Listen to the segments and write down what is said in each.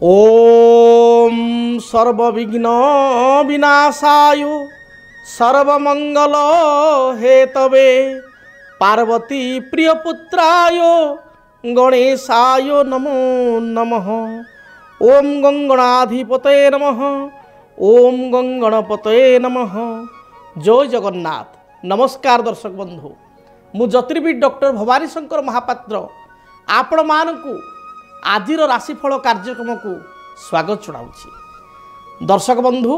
ओम सर्वविघ्न विनाशाय सर्वमंगल हेतवे पार्वती प्रियपुत्राय गणेशाय नमो नमः। ओम गंगणाधिपतये नमः। ओम गंगणपतये नमः। जय जगन्नाथ। नमस्कार दर्शक बंधु, मु ज्योतिर्विद डॉक्टर भवानी शंकर महापात्र आपण मानकु आजिर राशिफल कार्यक्रम को स्वागत जनाऊँगी। दर्शक बंधु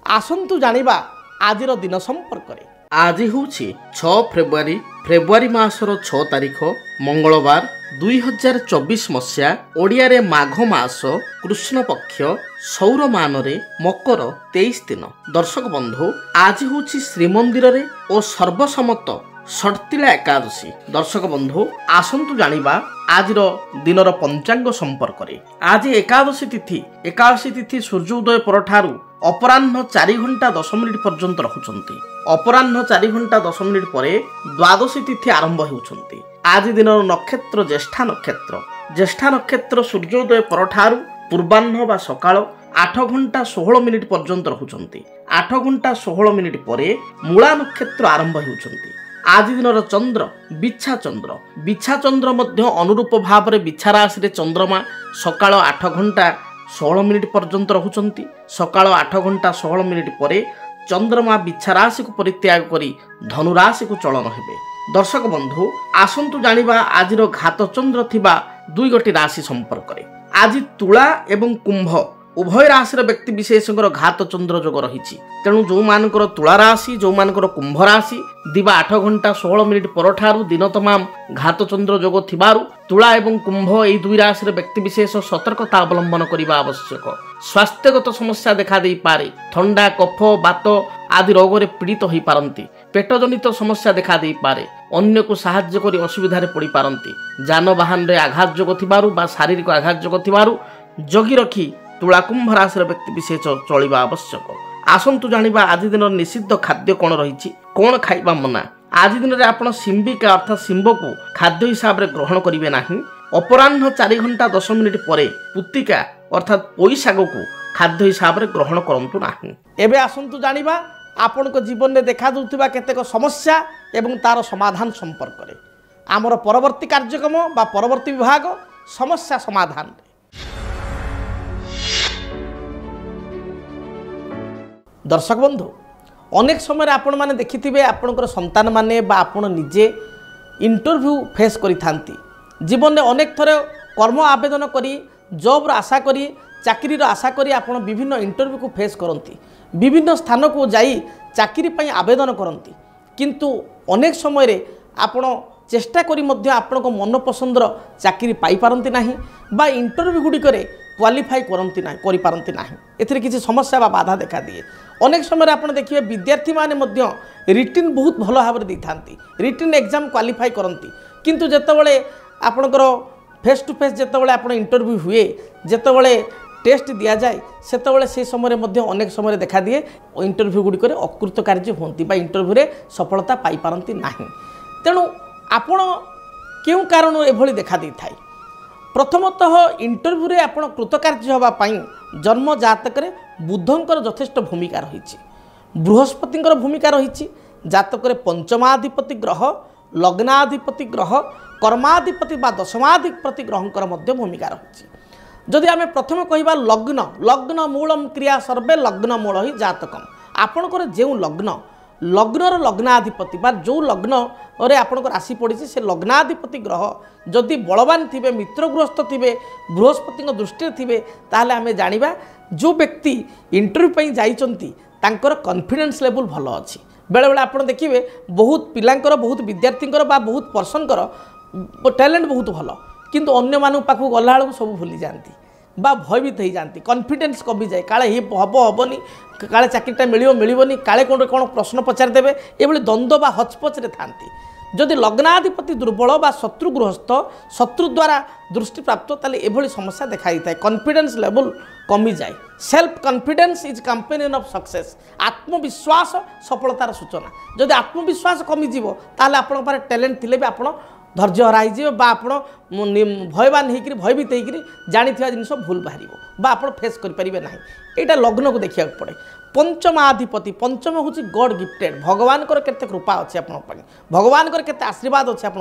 आसंतु जानिबा आजिर दिन संपर्क रे। आज हूँ 6 फेब्रुआरी फेब्रुआरी मासर 6 तारिख मंगलवार 2024 मसीहा ओडिया रे माघ मास कृष्ण पक्ष सौर मान रे मकर 23 दिन। दर्शक बंधु आज हूँ श्रीमंदिर रे ओ सर्वसम्मत षट्तिला एकादशी। दर्शक बंधु आसंतु जानिबा आजिर दिनर पंचांग संपर्क रे। आज एकादशी तिथि सूर्योदय परठारु अपराह्न 4 घंटा 10 मिनिट पर्यंत रहुचंती। अपराह्न 4 घंटा 10 मिनिट परे द्वादशी तिथि आरंभ हेउचंती। आज दिनर नक्षत्र ज्येष्ठा नक्षत्र सूर्योदय परठारु पूर्वाह्न बा सकाळ 8 घंटा 16 मिनिट पर्यंत रहुचंती। 8 घंटा 16 मिनिट परे मूला नक्षत्र आरंभ हेउचंती। आज दिनर चंद्र बिछा चंद्र मध्य अनुरूप भाव रे बिछा राशि रे चंद्रमा सकाळ 8 घंटा 16 मिनिट पर्यंत रहुचंती। सकाळ 8 घंटा 16 मिनिट परे चंद्रमा बिछा राशि को परित्याग करी धनु राशि को चलन हेबे। दर्शक बंधु आसंतु जानिबा आजिर घात चंद्र थिबा 2 गोटी राशि संपर्क रे। आज तुला एवं कुंभ उभय राशि व्यक्ति विशेषकर घात चंद्र जोग रही। तेणु जो मानकर तुला राशि जो मानकर कुंभ राशि दिवा 8 घंटा 16 मिनिट परठारु दिन तमाम घात चंद्र जोग थिबारु तुला एवं कुंभ एई 2 राशि व्यक्ति विशेष सतर्कता अवलंबन करने आवश्यक। स्वास्थ्यगत समस्या देखा दे पारे। ठंडा कफ बात आदि रोग रे पीड़ित होई पारंती। पेट जनित समस्या देखा दे पारे। अन्य को सहाय्य करी असुविधा रे पड़ी पारंती। जानवाहन रे आघात जोग थिबारु बा शारीरिक आघात जोग थिबारु जगी रखी तुला कुंभ राशि व्यक्ति विशेष चलिबा आवश्यक। आसंतु जानिबा आज दिन निषिद्ध खाद्य कौन रही कौन खाइबा मना। आज दिन रे आपण सिंबिका अर्थात सिंब को खाद्य हिसाब रे ग्रहण करिवे नाही। अपराह्न 4 घंटा 10 मिनिट परे पुत्तिका अर्थात पोई साग को खाद्य हिसाब रे ग्रहण करंतु नाही। एबे आसंतु जानिबा आपण को जीवन में देखा दुथिबा केतेक समस्या एवं तार समाधान संपर्क रे। आमर परवर्ती कार्यक्रम बा परवर्ती विभाग समस्या समाधान। दर्शक बंधु अनेक समय आपण माने देखिथिबे आपणकर संतान माने बा आपण निजे इंटरव्यू फेस करि थांती। जीवन में अनेक थर कर्म आवेदन करी जॉब रो आशा करी चाकरी रो आशा करी आपण विभिन्न इंटरव्यू को फेस करंती। विभिन्न स्थान को जाई चाकरी पई आवेदन करंती। किंतु अनेक समय रे आपण चेष्टा करी मध्य आपण को मन पसंदर चाकरी पाई पारंती नाही बा इंटरव्यू गुडी करे क्वालिफाई करंती नाही करि पारंती नाही। एथिरे किछि समस्या बा बाधा देखा दिए। अनेक समय आपण देखिए विद्यार्थी माने मध्य रिटिन बहुत भल भाव रे दिथांती। रिटिन एग्जाम क्वालिफाई करंती किंतु जेतेबेले आपणकर फेस टू फेस जेतेबेले आपण इंटरव्यू हुए जेतेबेले टेस्ट दिया जाए सेतेबेले से समय मध्य अनेक समय देखा दिए इंटरव्यू गुडी करे अकृतकार्य होंती बा इंटरव्यू रे सफलता पाई पारंती नाही। तेणु आपण केउ कारण एभली देखा दी थाई। प्रथमतः इंटरव्यू रे आपण कृतकार्य होबा पई जन्म जातक रे बुधंकर यथेष्ट भूमिका रही। बृहस्पतिंकर भूमिका रही। जातक रे पंचमाधिपति ग्रह लग्नाधिपति ग्रह कर्माधिपति बा दशमाधिपति ग्रहंकर मध्य भूमिका रही। जदि आमे प्रथम कहिबा लग्न मूलम क्रिया सर्वे लग्न मूल ही जातकम। आपणकर जेउ लग्नर लग्नाधिपति बा जो लग्न रे आपणकर राशि पड़ी से लग्नाधिपति ग्रह जदि बलवान थिबे मित्र गृहस्थ थिबे बृहस्पति दृष्टि थिबे ताहले आमे जानिबा जो व्यक्ति इंटरव्यू पई जाइचंती तांकर कॉन्फिडेंस लेवल भल अछि। बेले बेले आपण देखिबे बहुत पिलांकर बहुत विद्यार्थींकर बा बहुत पर्सनकर टैलेंट बहुत भल किंतु अन्य मानु पाखु गला बेलू सब भूली जाती बा भयभीत हो जाती। कॉन्फिडेंस कमी जाए काले हम हेनी काले चाकरीटा मिलनी काले कौन कौन प्रश्न पचारिदेवे ये द्वंद्व बा हचपचरे थांती। जदि लग्नाधिपति दुर्बल बा शत्रु गृहस्थ शत्रु द्वारा दृष्टि प्राप्त ताले एभली समस्या देखा था। कॉन्फिडेंस लेवल कमी जाए। Self confidence is companion of success. आत्मविश्वास सफलतार सूचना। जदि आत्मविश्वास कमी जीवो ताले आपण पारे टैलेंट थिले भी आपण धैर्य हराई बा आप भयवान होकर भयभीत होकर जानी जिनस भूल बाहर बा आप फेस करें ना। यहाँ लग्न को देखा पड़े पंचमाधिपति पंचम हूँ गॉड गिफ्टेड भगवान केते कृपा अच्छे आप भगवान केते आशीर्वाद अच्छे आप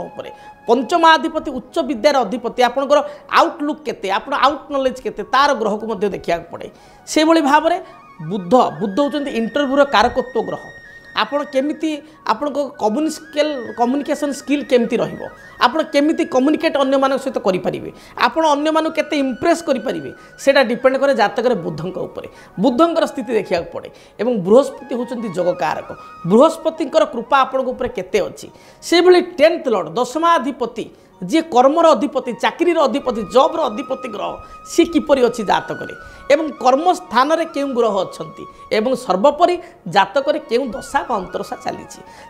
पंचमाधिपति उच्च विद्यार अधिपति आपंकर आउटलुक केते आप आउट नॉलेज केते तार ग्रह को देखा पड़े से भाव में बुध बुध होती इंटरव्यूर कारकत्व ग्रह आपण केमिति आपण कम्युनिकेशन स्किल केमिति रहिबो आपण केमिति कम्युनिकेट अन्य मान सहित करि परिबे आपण अन्य मान केते इंप्रेस करि परिबे सेटा डिपेंड करे जातक बुधंक ऊपर बुधंकर स्थिति देखिया पड़े एवं बृहस्पति होचंती जगकारक बृहस्पतिंकर कृपा आपण ऊपर केते अछि से भली 10th लॉर्ड दशमाधिपति जी कर्मर अधिपति चाकरी अधिपति जॉब अधिपति ग्रह सी किपरि अच्छी जातक एवं कर्म स्थान रे केउ ग्रह अच्छंती एवं सर्वोपरि जातक केउ दशा बा अंतरशा चली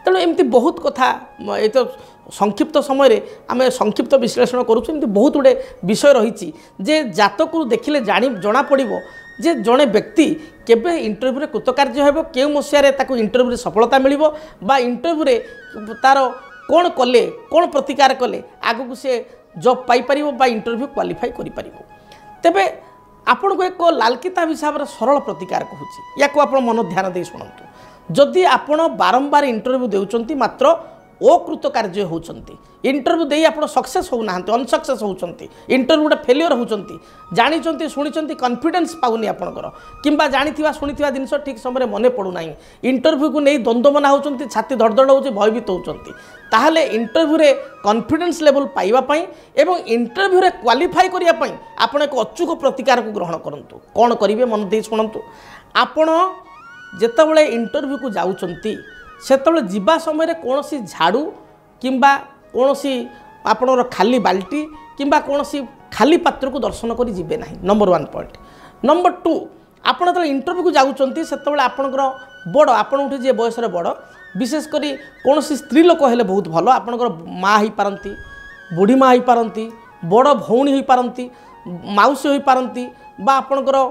तेणु एमती बहुत कथा ये तो संक्षिप्त समय आम संक्षिप्त विश्लेषण करूँ बहुत गुड़े विषय रही जे जातक देखिले जना पड़ो जे जड़े व्यक्ति केबे इंटरव्यू कृतकार्य हेबो केउ मसिया ताको इंटरव्यू सफलता मिलिबो बा इंटरव्यू तार कौन कले कौन प्रतिकार कले आगु को से जॉब पाई परिबो बा इंटरव्यू क्वालिफाई करि परिबो तेबे आपण को एक लाल किताब हिसाब रे सरल प्रतिकार कहूची या को आपण मन ध्यान दे सुनंतु जदि आपण बारंबार इंटरव्यू देउचंती मात्र अकृत कार्य होउचंती इंटरव्यू देई आपण सक्सेस हो नाहंती अनसक्सेस होउचंती इंटरव्यू रे फेलियर होउचंती जानिचंती सुनिचंती कॉन्फिडेंस पाउनी आपणकर किंबा जानिथिबा सुनिथिबा जिंस ठीक समय मने पडु नाही इंटरव्यू को नै द्वंद्वमना होउचंती छाती धड़धड़ होउची भयभीत होउचंती ताहले इंटरव्यू रे कॉन्फिडेंस लेवल पाइबा पई एवं इंटरव्यू रे क्वालिफाई करिया पई आपण एक अचूक प्रतिकार को ग्रहण करंतु कोन करिवे मन दे सुनंतु आपण जेतेबेले इंटरव्यू को जाउचंती सेतेबेले जिबा समय कौन सी झाड़ू किंबा कौन सी आपणर खाली बाल्टी किंबा कौन सी खाली पात्र को दर्शन करी जिबे नाही नंबर 1 पॉइंट नंबर 2 आपण तो इंटरव्यू को जाउचंती सेतेबेले आपणकर बड़ आपण उठी जे बयस रे बड़ विशेष करी कौन सी स्त्री लोक हेले बहुत भलो आपणकर माँ ही पारंती बुढ़ी माँ ही पारंती बड़ भौणी ही पारंती माउसी ही पारंती बा आपणकर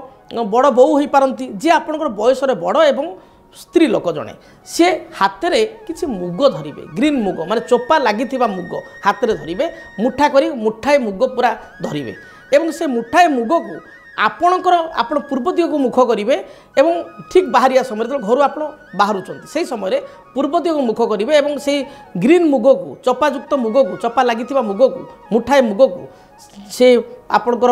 बड़ बोऊ ही पारंती जे आपणकर बयस रे बड़ एवं स्त्री लोक जड़े सी हाथ में किसी मुग धरिबे ग्रीन मुग माने चोपा लगी मुग हाथ में धरिबे मुठा करी मुठाए मुग पूरा धरिबे एवं से मुठाए मुग को आपणकर आपण पूर्व दिग को मुख करेंगे एवं ठीक बाहरिया समय जो घर आप बाहरुंट से समय पूर्व दिग को मुख करेंगे एवं से ग्रीन मुग को चपायुक्त मुग को चपा लगी मुग को मुठाए मुग को से आपणकर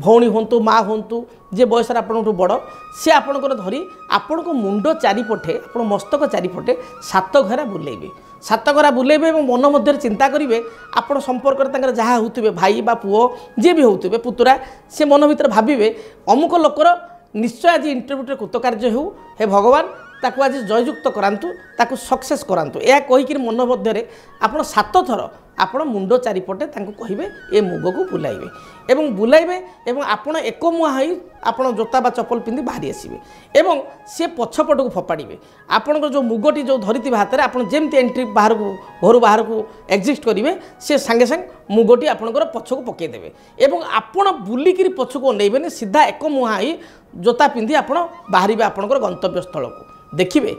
भौणी हूँ माँ हूँ जे बयस आपण बड़ सी आपणकर धरी आपण मुंड चारिपटे आप मस्तक चारिपटे 7 घेरा बुलेबे 7 घेरा बुलेबे और मन मध्य चिंता करेंगे आप संपर्क जहाँ होते भाई बा पुओ जी भी होते पुतुरा से मन भर भावे अमुक लोकर निश्चय आज इंटरव्यूटे कृतकार्य हो हे भगवान ताकू आज जययुक्त करातु ताकू सक्सेस करातु यह कहीकि मन मध्य आप 7 थर आपण मुंड चारिपटे कहे ए मुग को बुलाइबे एवं बुलाइबे एवं आपण एक मुहां होई आपण जोता बा चप्पल पिंधि बाहरी आसबे एवं से पछपट को फपाड़े आपण जो मुगटी जो धरी हाथ में आपड़ जमी एंट्री बाहर को घर बाहर को एक्जिस्ट करेंगे से सांगे सांग मुगटी आपणकर पछ को पकईदेवे एवं आपण बुलिकी पछ को अनेबे सीधा एक मुहां होई जोता पिंधि आप बाहर आपणकर गंतव्य स्थल को देखिए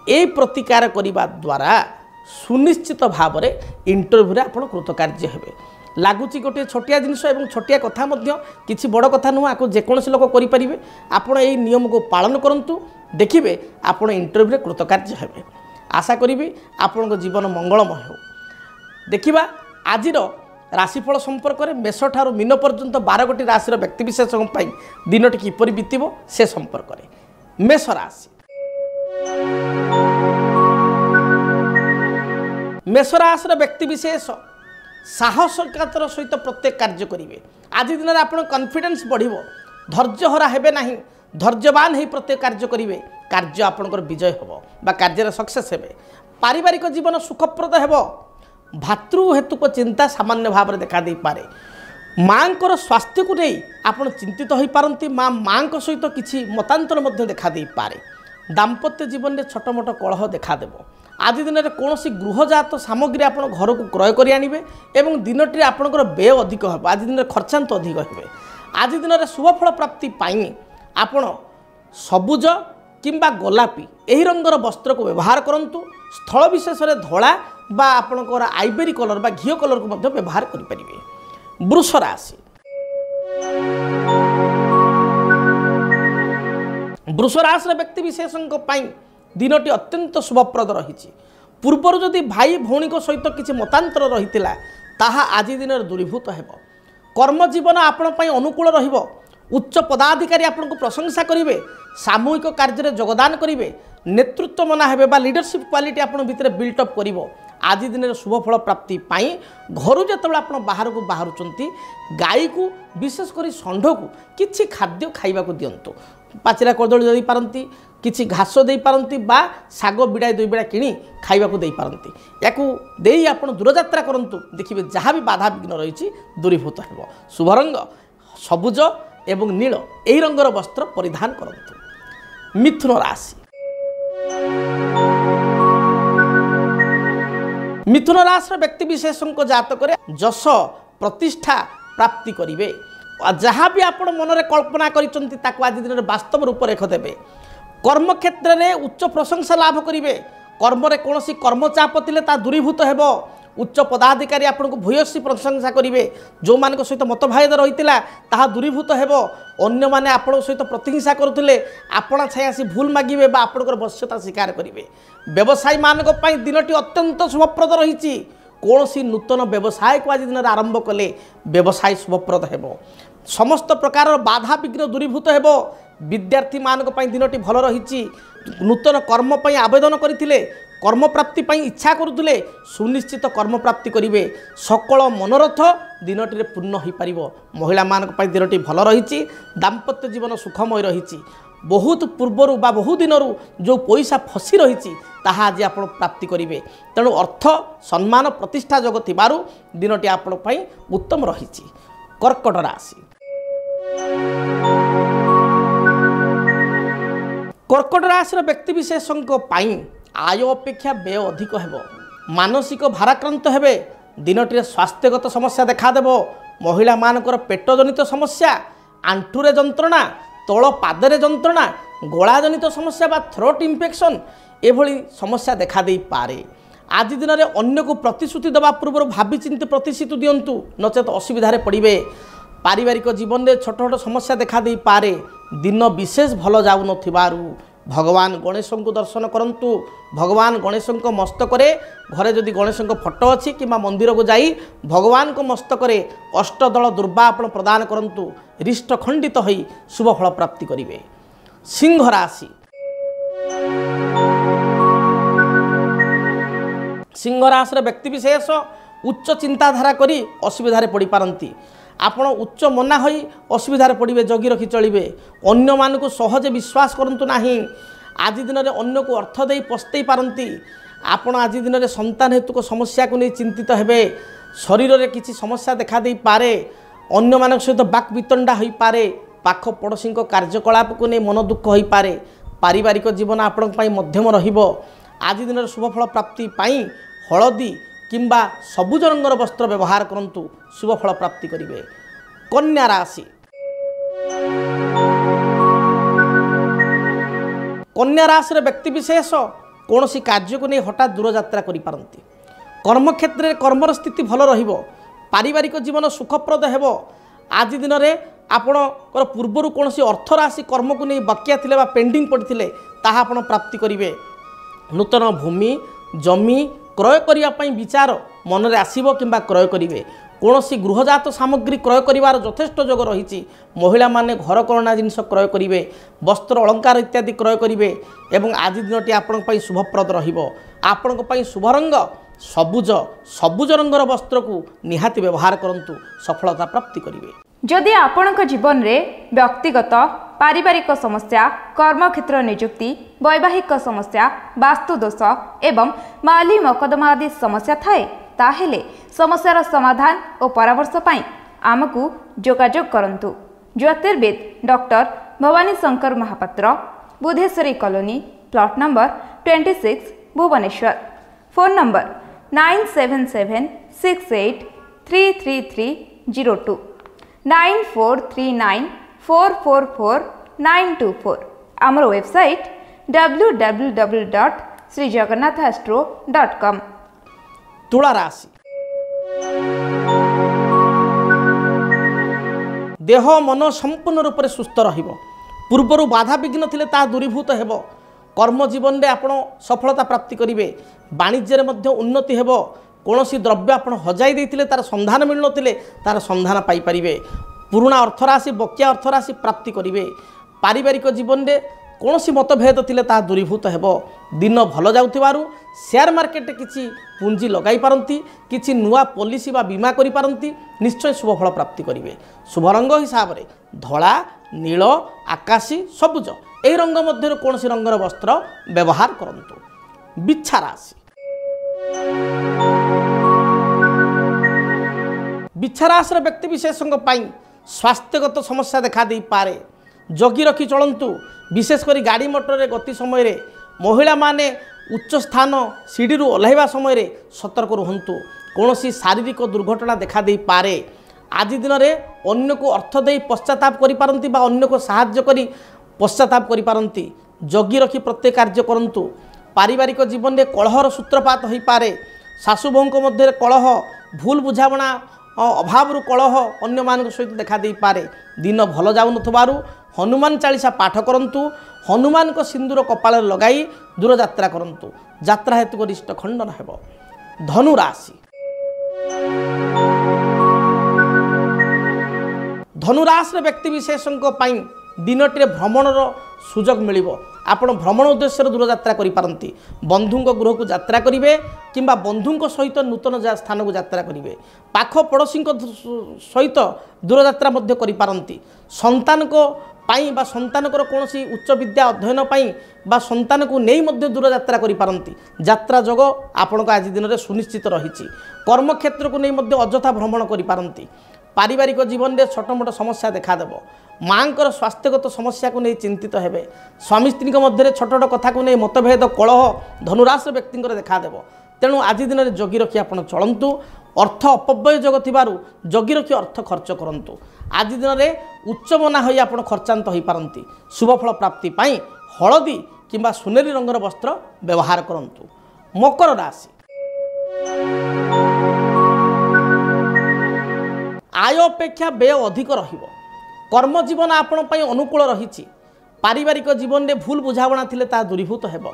ए प्रतिकार करने द्वारा सुनिश्चित भाव में इंटरव्यू रे आपण कृतकार्य हेबे लगुच गोटे छोटिया जिनस और छोटिया कथा किसी बड़ कथा नुह आपको जेकोसी लोक करेंगे आपड़ यही नियम को पालन करूँ देखिए आप इंटरव्यू रे कृतकार्य हेबे आशा करी आपण जीवन मंगलमय हो। देखा आज राशिफल संपर्क में मेष ठारू मीन पर्यंत 12 गोटी राशि व्यक्तिविशेष दिनटी किपरि बीतब से संपर्क में मेष राशि मेष राशि व्यक्तिविशेष साहसिकतार सहित प्रत्येक कार्य करेंगे आज दिन में आप कॉन्फिडेंस बढ़ धैर्य हरा हेबे नहीं धैर्यवान हो प्रत्येक कार्य करेंगे कार्य आपणकर विजय हम बा कार्य सक्सेस हेबे पारिवारिक जीवन सुखप्रद हेब भातृ हेतुक चिंता सामान्य भाव में देखा दे पारे माँ को स्वास्थ्य को नहीं आप चिंतित हो पारती माँ सहित किसी मतांतर देखा दे पारे दाम्पत्य जीवन में छोट मोट कलह देखादेव आज दिन में कौन गृहजात सामग्री आप घर को क्रय कर आणवे एवं दिनटी आपंकर व्यय अधिक हो आज दिन में खर्चांत अधिक हे आज दिन में शुभफल प्राप्ति आपण सबुज किंबा गोलापी यही रंगर वस्त्र को व्यवहार करूँ स्थल विशेष में धला बा आपणकर आइबेरी कलर बा घिओ कलर को मध्य व्यवहार करें। वृष राशि वृष राशि व्यक्ति विशेषों दिनटी अत्यंत शुभप्रद रही। पूर्वर जदि भाई भौणी सहित किसी मतांतर रही ताहा आज दिन दूरीभूत हो। कर्मजीवन आपण अनुकूल रहिबो। उच्च पदाधिकारी आपन को प्रशंसा करेंगे। सामूहिक कार्य में योगदान करेंगे। नेतृत्व मना हेबे बा लीडरशिप क्वालिटी आपन भितर बिल्टअप करिवो। आज दिन शुभफल प्राप्ति पाई घर जो आप बाहर को बाहरुचंती गाई को विशेषकर षंढ को किसी खाद्य खाइबा को दिंतु। पाचिला कदली दे पारती किसी घास दे पारती बा शाग बिड़ाई 2 बिड़ा किणी खाइबा को दे पारती। याकू देई आपण दूरयात्रा करंतु देखिबे जहाँ भी बाधा विघ्न रही दूरीभूत हेबो। शुभ रंग सबुज एवं नील एही रंगर वस्त्र परिधान करंतु। मिथुन राशि मिथुन राशि व्यक्ति विशेषों जातक जश प्रतिष्ठा प्राप्ति करेंगे। जहाँ भी आप मन में कल्पना कर आज दिन वास्तव रूपरेख देवे। कर्म क्षेत्र में उच्च प्रशंसा लाभ करेंगे। कर्म में कौन कर्म चाप थे दूरीभूत हो। उच्च पदाधिकारी आपन को भूयसी प्रशंसा करेंगे। जो मान सहित मतभेद रही है दूरीभूत हो। अन्य माने आपण सहित प्रतिहिंसा करुले आपण छाई भूल मागिबे बा आपणकर वश्यता स्वीकार करेंगे। व्यवसायी मान दिनटी अत्यंत शुभप्रद रही। कौन नूतन व्यवसाय को आज दिन आरंभ कले व्यवसाय शुभप्रद हो। समस्त प्रकार बाधा विघ्न दूरीभूत हो। विद्यार्थी मान दिनटी भल रही। नूतन कर्म आवेदन करते कर्म प्राप्ति इच्छा करुले सुनिश्चित कर्म प्राप्ति करेंगे। सकल मनोरथ दिनटी पूर्ण हो पार। महिला मान दिनटी भल रही। दाम्पत्य जीवन सुखमय रही। बहुत पूर्वर बा बहु दिन जो पैसा फसी रही आज आप प्राप्ति करेंगे। तेणु अर्थ सम्मान प्रतिष्ठा जग थिबारु दिनटी आपण उत्तम रही। कर्कट राशि कर्कट राशि व्यक्ति विशेषों आय अपेक्षा व्यय अधिक हो। मानसिक भाराक्रांत हेबे। दिनटी स्वास्थ्यगत समस्या देखादेव। महिला मानकर पेट जनित समस्या आंठुरे जंत्रणा तल पादरे जंत्रणा गला जनित समस्या बा थ्रोट इन्फेक्शन एभली समस्या देखा दे पारे। आज दिन में अन्य को प्रतिश्रुति देवा पूर्व भावी चिंती प्रतिश्रुति दिंतु नचेत असुविधा पड़े। पारिवारिक जीवन में छोट छोट समस्या देखा दे पारे। दिन विशेष भल जाऊ नथिबारु भगवान गणेश को दर्शन करंतु। भगवान गणेश मस्तक घरे जदि गणेश फोटो अच्छी कि मंदिर को जाई भगवान को मस्तक अष्टदल दुर्बा आपण प्रदान करंतु। रिष्ट खंडित हो शुभ फल प्राप्ति करेंगे। सिंह राशि सिंह राशि व्यक्ति विशेष उच्च चिंताधारा करी असुविधा पड़ पारती। आपण उच्च मना होई असुविधार पड़े। जगी रखी चलिए। अन्य मान को सहजे विश्वास करंतु नाही। आज दिन में अन्य को अर्थ दे पस्ते पारती। आपण आज दिन में संतान हेतु को समस्या को नहीं चिंतित हेबे। शरीर में किसी समस्या देखा दे पारे। अन्य मान सहित बाक वितंडा हो पारे। पाख पड़ोशी कार्यकलाप को नहीं मन दुख हो पारे। पारिवारिक जीवन आपण मध्यम रहिबो। आज दिन में शुभफल प्राप्ति पाई हलदी किंबा सबुज रंगर वस्त्र व्यवहार करंतु शुभ फल प्राप्ति करेंगे। कन्या राशि कन्या राशि व्यक्ति विशेष कौन सी कार्य को नहीं हठात दूर यात्रा करि पारंती। कर्म क्षेत्र में कर्मर स्थिति भल रहिबो। पारिवारिक जीवन सुखप्रद हेबो। आज दिन में आपणकर पूर्वर कौन सी अर्थ राशि कर्म को नहीं बकिया थिले बा पेंडिंग पड़ते ताहा आपण प्राप्ति करेंगे। नूतन भूमि जमी क्रय करने विचार मन में आसब कि क्रय करेंगे। कौन सी गृहजात सामग्री क्रय कर यथेष्ट योग रही। महिला माने घर करना जिनस क्रय करेंगे। वस्त्र अलंकार इत्यादि क्रय करेंगे। एवं आज दिनटी आपण शुभप्रद रही। शुभ रंग सबुज सबुज रंगर वस्त्र को निहाती व्यवहार करंतु सफलता प्राप्ति करेंगे। जदि आपणक जीवन में व्यक्तिगत पारिवारिक समस्या कर्मक्षेत्र नियुक्ति वैवाहिक समस्या वास्तुदोष एवं माली मकदमा आदि समस्या थाए ताहेले समस्यार समाधान और परामर्श पाई आमको जोगाजोग करंतु। ज्योतिर्विद doctor Bhavani Shankar Mahapatra Budheswari colony plot number 26 Bhubaneswar. Phone number 9776833302 9439444924। आमर वेबसाइट www.srijagannathastro.com। तुला राशि देह मन संपूर्ण रूप से सुस्थ रहिबो। पूर्वर बाधा विघ्न थिले ता दूरीभूत हेबो। कर्म जीवन में आपण सफलता प्राप्ति करेंगे। वाणिज्य मध्य उन्नति हेबो। कौन सी द्रव्य आप हजाई देते तार संधान मिल नथिले तार संधान पाइपारे। पुराणा अर्थराशि बकिया अर्थराशि प्राप्ति करेंगे। पारिवारिक जीवन में कौन सी मतभेद थिले ता दूरीभूत हेबो। दिन भल जाउथिबारु शेयर मार्केट किछि पुंजी लगाई पारंती, किछि नुआ पॉलिसी बा बीमा करि पारंती, निश्चय शुभ फल प्राप्ति करेंगे। शुभ रंग हिसाब से धला नील आकाशी सबुज यही रंग मध्य कौन सी रंगर वस्त्र व्यवहार करंतु। बिच्छा राशि बिच्छा राशि व्यक्ति विशेषों स्वास्थ्यगत समस्या देखा दे पारे। जगी रखी चलतु। विशेषकर गाड़ी मोटर गति समय महिला माने उच्च स्थान सीढ़ी ओह्लैवा समय सतर्क रुहंतु। कौन सी शारीरिक दुर्घटना देखा दे पारे। आज दिन में अन्य को अर्थ दे पश्चाताप करि पारंती बा अन्य को साहाय्य करी पश्चाताप करि पारंती। जगी रखी प्रत्येक कार्य करंतु। पारिवारिक जीवन में कलहर सूत्रपात हो पारे। सासु बहु मध्य कलह भूल बुझाणा अभाव कलह अन्य मान सहित देखा दे पारे। दिन भल जाऊ नथबारु हनुमान चालीसा पाठ करंतु। हनुमान को सिंदूर कपाल लगाई दूर यात्रा करंतु। यात्रा हेतु गरिष्ठ खंडन हेबो। धनु राशि धनुराशि व्यक्ति विशेषों दिनटे भ्रमणर सुजोग मिलिबो। आपण भ्रमण उद्देश्य दूर यात्रा करि पारंती। बंधुंक गृह को यात्रा करिवे किंबा बंधुंक सहित नूतन स्थान को यात्रा करिवे। पाख पड़ोशी सहित दूर यात्रा मध्य करि पारंती। संतान को पाई बा संतान को कौन सी उच्च विद्या अध्ययन पाई बा संतान को नहीं मध्य दूर यात्रा करि पारंती। यात्रा जोग आपण को आज दिन में सुनिश्चित रही। कर्म क्षेत्र को नहीं मध्य अଯଥା भ्रमण करि पारंती। पारिवारिक जीवन में छोट मोट समस्या देखादेव। माँ को स्वास्थ्यगत समस्या को नहीं चिंतित हेबे। स्वामी स्त्री मध्य छोट छोट कथा को नहीं मतभेद कलह धनुराशि व्यक्ति देखादेव। तेणु आज दिन में जगी रखी आप चलतु। अर्थ अपव्यय जग थिबारु जगी रखी अर्थ खर्च करंतु। आज दिन में उच्च मना होई आप खर्चांत हो पारंती। शुभ फल प्राप्ति पाई हलदी किंबा सुनेरी रंगर वस्त्र व्यवहार करंतु। मकर राशि आय अपेक्षा व्यय अधिक रहिबो। कर्म जीवन आपण पई अनुकूल रही। पारिवारिक जीवन में भूल बुझाणा थिले ता दूरीभूत हेबो।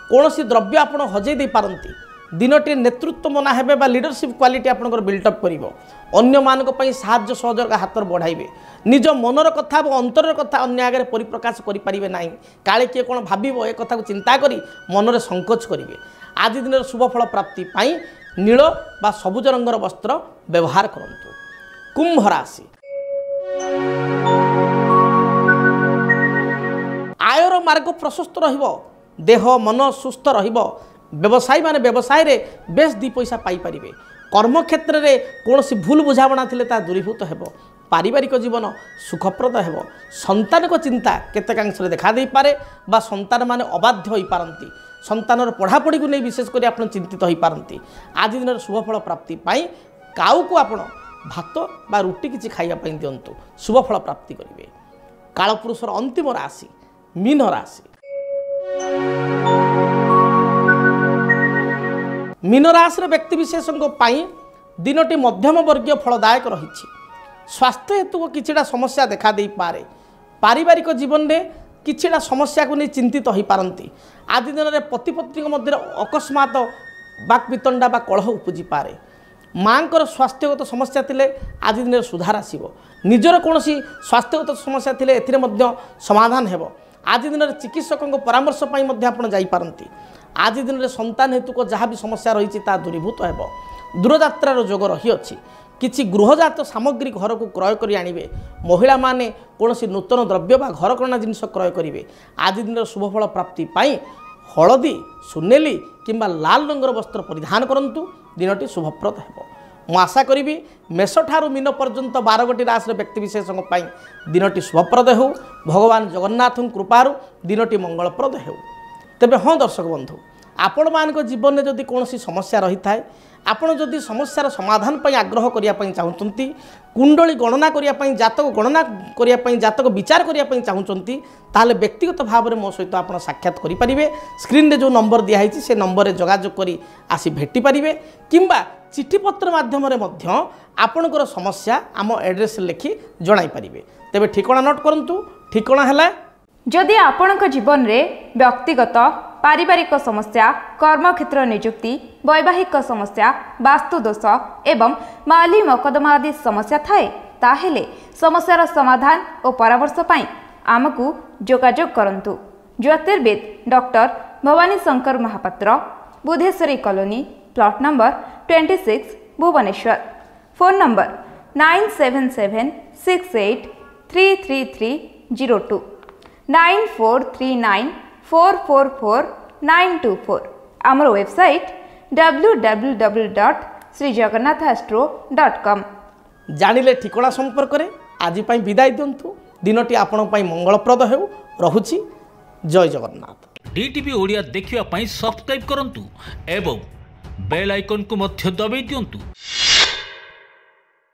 कौन सी द्रव्य आपण हजई दे पारंती। दिनटी नेतृत्व मना हेबे बा लीडरशिप क्वालिटी आपनकर बिल्डअप करिवो। अन्य मानक पई साहाय्य सहयोग हाथ बढ़ाइबे। निज मनर कथा और अंतर कथा अन्य आगे परिप्रकाश करि परिबे नाही। काले किए कोन भाबिबो ए कथा को चिंता करी मनरे संकोच करिवे। आज दिन शुभ फल प्राप्ति पाई नील बा सबुज रंगर वस्त्र व्यवहार करंतु। कुंभ राशि आयर मार्ग प्रशस्त रहिबो। देह मन सुस्थ रहिबो। व्यवसायी माने व्यवसाय रे बेस दी पैसा पाई परिबे। कर्म क्षेत्र रे कौन सी भूल बुझाणा थिले ता दूरीभूत हेबो। पारिवारिक जीवन सुखप्रद हेबो। संतान को चिंता केतेकांश देखा दे पारे बा संतान माने अबाध्य होई पारंती। संतानर पढ़ापढ़ी को नहीं विशेषकर आप चिंतित हो पारंती। आज दिन शुभ फल प्राप्ति पाई काऊ को आपण भात बा रुटी किछि खाइया पई दियंतु। शुभ फल प्राप्ति करिवे। कालपुरुषर अंतिम राशि मीन राशि मीन राशि व्यक्ति विशेषों दिनटी मध्यम वर्गीय फलदायक रही। स्वास्थ्य हेतु किछिटा समस्या देखा दे पारे। पारिवारिक जीवन में किछिटा समस्या को नहीं चिंतित हो पारंती। आज दिन में पति पत्नी मध्य अकस्मात बाक्वितंडा बा कलह उपजी पारे। माँ को स्वास्थ्यगत समस्या थिले आज दिन में सुधार आसिबो। निजर कौन सी स्वास्थ्यगत समस्या थिले एथिरे मध्य समाधान हेबो। आज दिन में चिकित्सकों परामर्श पाई मध्य आपण जाई पारंती। आज दिन में संतान हेतु को जहाँ भी समस्या रही ता दूरीभूत हेबो। दूरयात्रार जोग रही अछि। किछि गृहजात सामग्री घर को क्रय करी आनिबे। महिला माने कौन सी नूतन द्रव्य बा घरकरणा जिनिस क्रय करिवे। आज दिन शुभ फल प्राप्ति पाई हलदी सुनेली किंबा लाल रंगर वस्त्र परिधान करंतु। दिनटी शुभप्रद हेबो। मु आशा करी मेष ठारू मीन पर्यंत 12 गोटी राशि व्यक्ति विशेषों दिनटी शुभप्रद हो। भगवान जगन्नाथ कृपारू दिनटी मंगलप्रद हो। तेबे हाँ दर्शक बंधु आपण मान जीवन में जदि कौन समस्या रही थाए आपण जदि समस्यार समाधान पर आग्रह करने चाहते कुंडली गणना करने जातक गणना करने जातक विचार करने चाहते ताहले व्यक्तिगत भाव में मो सहित आप साक्षात करेंगे। स्क्रीन रे जो नंबर दिखाई से नंबर में जोगाजोग कर आसी भेटी पारे किंबा चिठीपत्र माध्यम आपणकर समस्या आम एड्रेस लिखि जणाई पारिबे। तेबे ठिकाना नोट करंतु। ठिकाना है जदि आपणक जीवन रे व्यक्तिगत पारिवारिक समस्या कर्मक्षेत्र नियुक्ति वैवाहिक समस्या वास्तुदोष एवं माली मकदमा आदि समस्या थाए ताहेले समस्यार समाधान और परामर्श पाई आमकु जोगाजोग करंतु। ज्योतिर्विद doctor Bhavani Shankar Mahapatra, Budheswari colony, plot number 26, Bhubaneswar. Phone number 9776833302 9439444924। आमर वेबसाइट www.srijagannathastro.com। जानिले ठिकाना संपर्क में आज विदाय दिंतु। दिनटी आपण मंगलप्रद हेउ। रहुछि। जय जगन्नाथ। डीटीवी ओडिया देखिवा पई सब्सक्राइब करंतु एवं बेल आइकन को मध्य दबाई दियंतु।